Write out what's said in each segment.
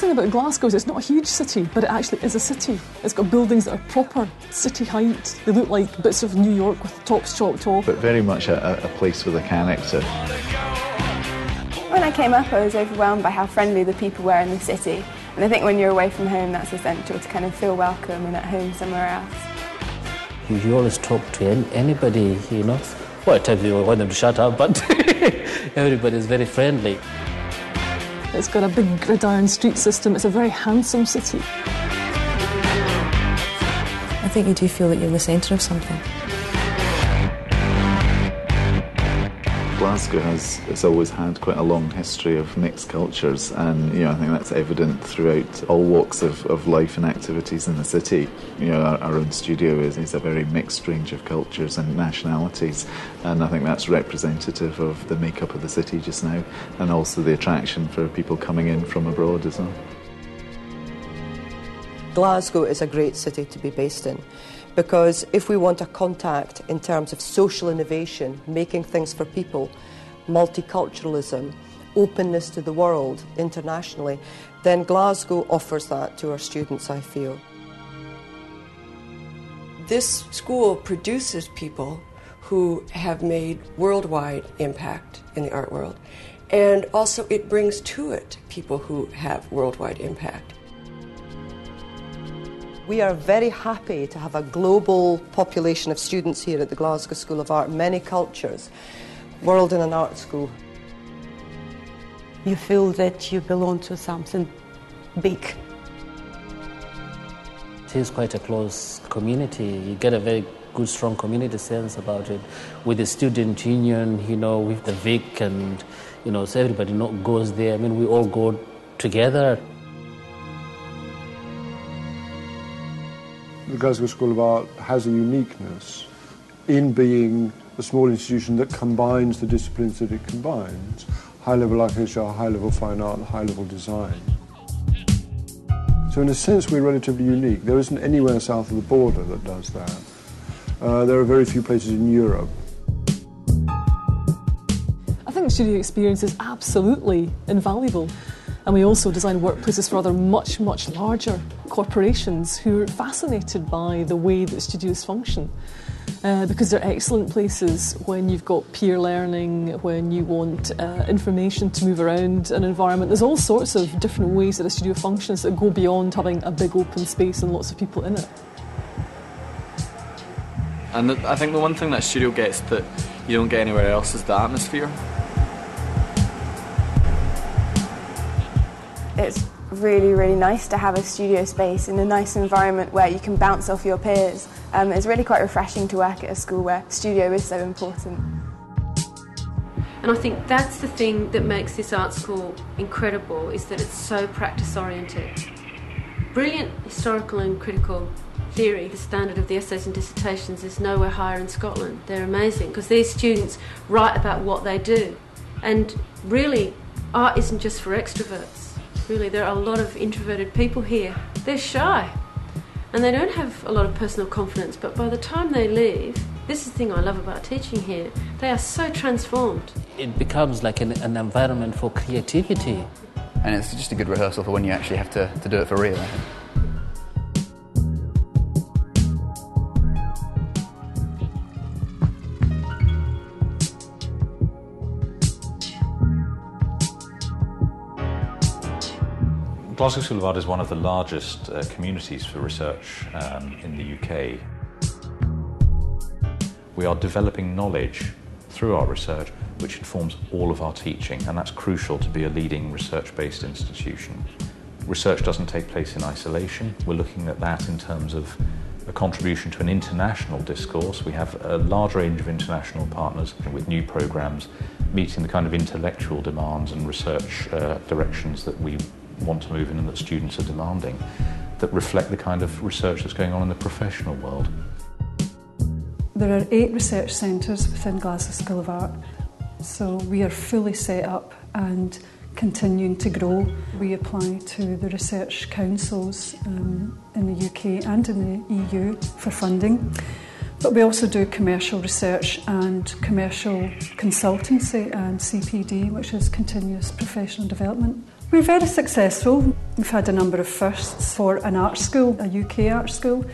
thing about Glasgow is it's not a huge city, but it actually is a city. It's got buildings that are proper city height. They look like bits of New York with the tops chopped off. But very much a place with a character. When I came up, I was overwhelmed by how friendly the people were in the city. And I think when you're away from home, that's essential to kind of feel welcome and at home somewhere else. You always talk to anybody, you know. Well, at times you want them to shut up, but everybody is very friendly. It's got a big gridiron street system. It's a very handsome city. I think you do feel that you're in the centre of something. Glasgow has always had quite a long history of mixed cultures, and I think that's evident throughout all walks of life and activities in the city. Our own studio is a very mixed range of cultures and nationalities, and I think that's representative of the makeup of the city just now, and also the attraction for people coming in from abroad as well. Glasgow is a great city to be based in, because if we want a contact in terms of social innovation, making things for people, multiculturalism, openness to the world internationally, then Glasgow offers that to our students, I feel. This school produces people who have made worldwide impact in the art world, and also it brings to it people who have worldwide impact. We are very happy to have a global population of students here at the Glasgow School of Art, many cultures, world in an art school. You feel that you belong to something big. It is quite a close community. You get a very good, strong community sense about it. With the student union, with the Vic, and so everybody goes there. I mean, we all go together. The Glasgow School of Art has a uniqueness in being a small institution that combines the disciplines that it combines: high-level architecture, high-level fine art, and high-level design. So in a sense, we're relatively unique. There isn't anywhere south of the border that does that. There are very few places in Europe. I think the studio experience is absolutely invaluable. And we also design workplaces for other much, much larger corporations who are fascinated by the way that studios function. Because they're excellent places when you've got peer learning, when you want information to move around an environment. There's all sorts of different ways that a studio functions that go beyond having a big open space and lots of people in it. And I think the one thing that studio gets that you don't get anywhere else is the atmosphere. It's really, really nice to have a studio space in a nice environment where you can bounce off your peers. It's really quite refreshing to work at a school where studio is so important. And I think that's the thing that makes this art school incredible, is that it's so practice-oriented. Brilliant historical and critical theory, the standard of the essays and dissertations, is nowhere higher in Scotland. They're amazing because these students write about what they do. And really, art isn't just for extroverts. Really, there are a lot of introverted people here. They're shy and they don't have a lot of personal confidence, but by the time they leave, this is the thing I love about teaching here, they are so transformed. It becomes like an environment for creativity. And it's just a good rehearsal for when you actually have to do it for real, I think. Glasgow School of Art is one of the largest communities for research in the UK. We are developing knowledge through our research which informs all of our teaching, and that's crucial to be a leading research-based institution. Research doesn't take place in isolation. We're looking at that in terms of a contribution to an international discourse. We have a large range of international partners with new programmes meeting the kind of intellectual demands and research directions that we want to move in and that students are demanding, that reflect the kind of research that's going on in the professional world. There are 8 research centres within Glasgow School of Art, so we are fully set up and continuing to grow. We apply to the research councils in the UK and in the EU for funding, but we also do commercial research and commercial consultancy and CPD, which is continuous professional development. We're very successful. We've had a number of firsts for an art school, a UK art school.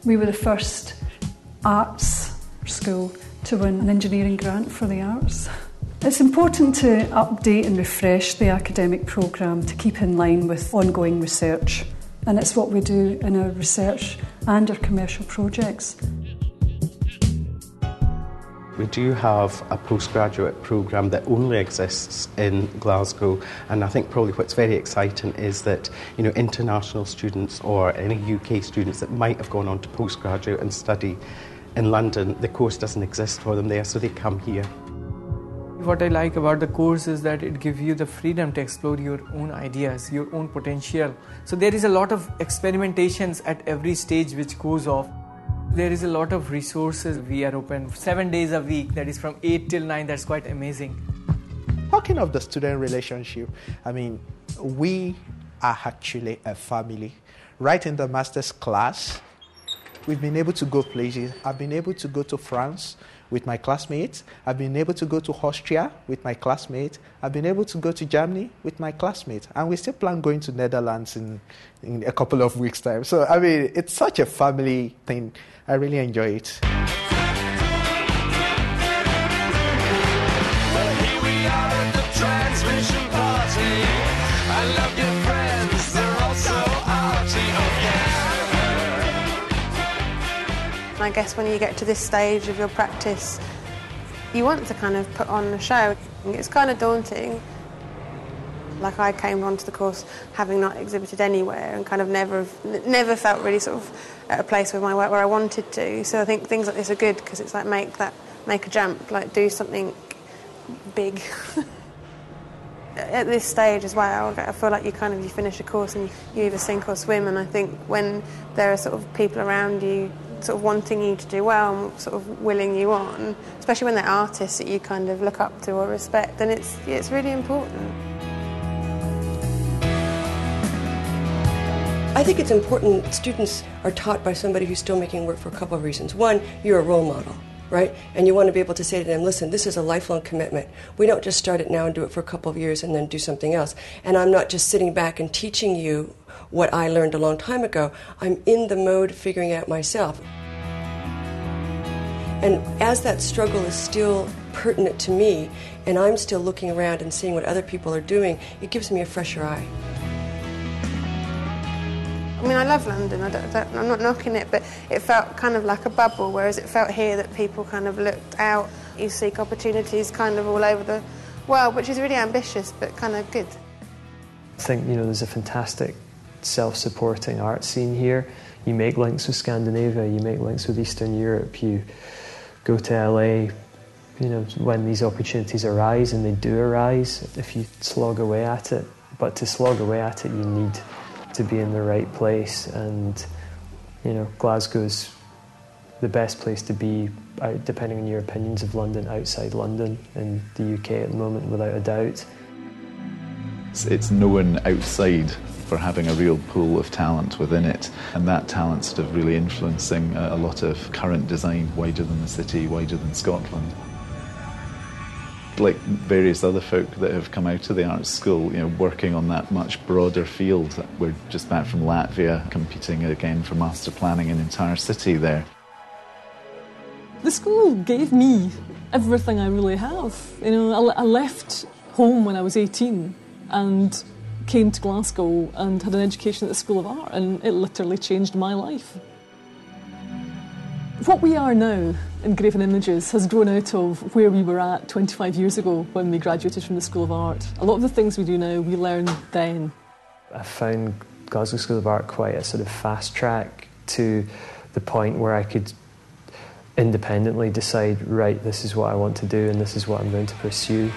We were the first arts school to win an engineering grant for the arts. It's important to update and refresh the academic programme to keep in line with ongoing research, and it's what we do in our research and our commercial projects. We do have a postgraduate programme that only exists in Glasgow, and I think probably what's very exciting is that, you know, international students or any UK students that might have gone on to postgraduate and study in London, the course doesn't exist for them there, so they come here. What I like about the course is that it gives you the freedom to explore your own ideas, your own potential. So there is a lot of experimentations at every stage which goes off. There is a lot of resources. We are open 7 days a week, that is from 8 till 9, that's quite amazing. Talking of the student relationship, I mean, we are actually a family. Right in the master's class, we've been able to go places. I've been able to go to France with my classmates. I've been able to go to Austria with my classmates. I've been able to go to Germany with my classmates. And we still plan going to Netherlands in a couple of weeks' time. So, I mean, it's such a family thing. I really enjoy it. Well, here we are at the transmission party. I love your friends, they're all so arty, oh yeah. I guess when you get to this stage of your practice, you want to kind of put on a show. It's kind of daunting. Like, I came onto the course having not exhibited anywhere and kind of never felt really sort of at a place with my work where I wanted to. So I think things like this are good because it's like make a jump, like do something big. At this stage as well, I feel like you finish a course and you either sink or swim, and I think when there are sort of people around you sort of wanting you to do well and sort of willing you on, especially when they're artists that you kind of look up to or respect, then it's really important. I think it's important students are taught by somebody who's still making work for a couple of reasons. One, you're a role model, right? And you want to be able to say to them, listen, this is a lifelong commitment. We don't just start it now and do it for a couple of years and then do something else. And I'm not just sitting back and teaching you what I learned a long time ago. I'm in the mode of figuring it out myself. And as that struggle is still pertinent to me, and I'm still looking around and seeing what other people are doing, it gives me a fresher eye. I mean, I love London, I'm not knocking it, but it felt kind of like a bubble, whereas it felt here that people kind of looked out. You seek opportunities kind of all over the world, which is really ambitious, but kind of good. I think, you know, there's a fantastic self-supporting art scene here. You make links with Scandinavia, you make links with Eastern Europe, you go to LA, you know, when these opportunities arise, and they do arise, if you slog away at it. But to slog away at it, you need to be in the right place, and you know, Glasgow's the best place to be, depending on your opinions of London, outside London in the UK at the moment, without a doubt. It's known outside for having a real pool of talent within it, and that talent sort of really influencing a lot of current design wider than the city, wider than Scotland. Like various other folk that have come out of the art school, you know, working on that much broader field. We're just back from Latvia, competing again for master planning an entire city there. The school gave me everything I really have. You know, I left home when I was 18 and came to Glasgow and had an education at the School of Art, and it literally changed my life. What we are now in Graven Images has grown out of where we were at 25 years ago when we graduated from the School of Art. A lot of the things we do now, we learned then. I found Glasgow School of Art quite a sort of fast track to the point where I could independently decide, right, this is what I want to do and this is what I'm going to pursue.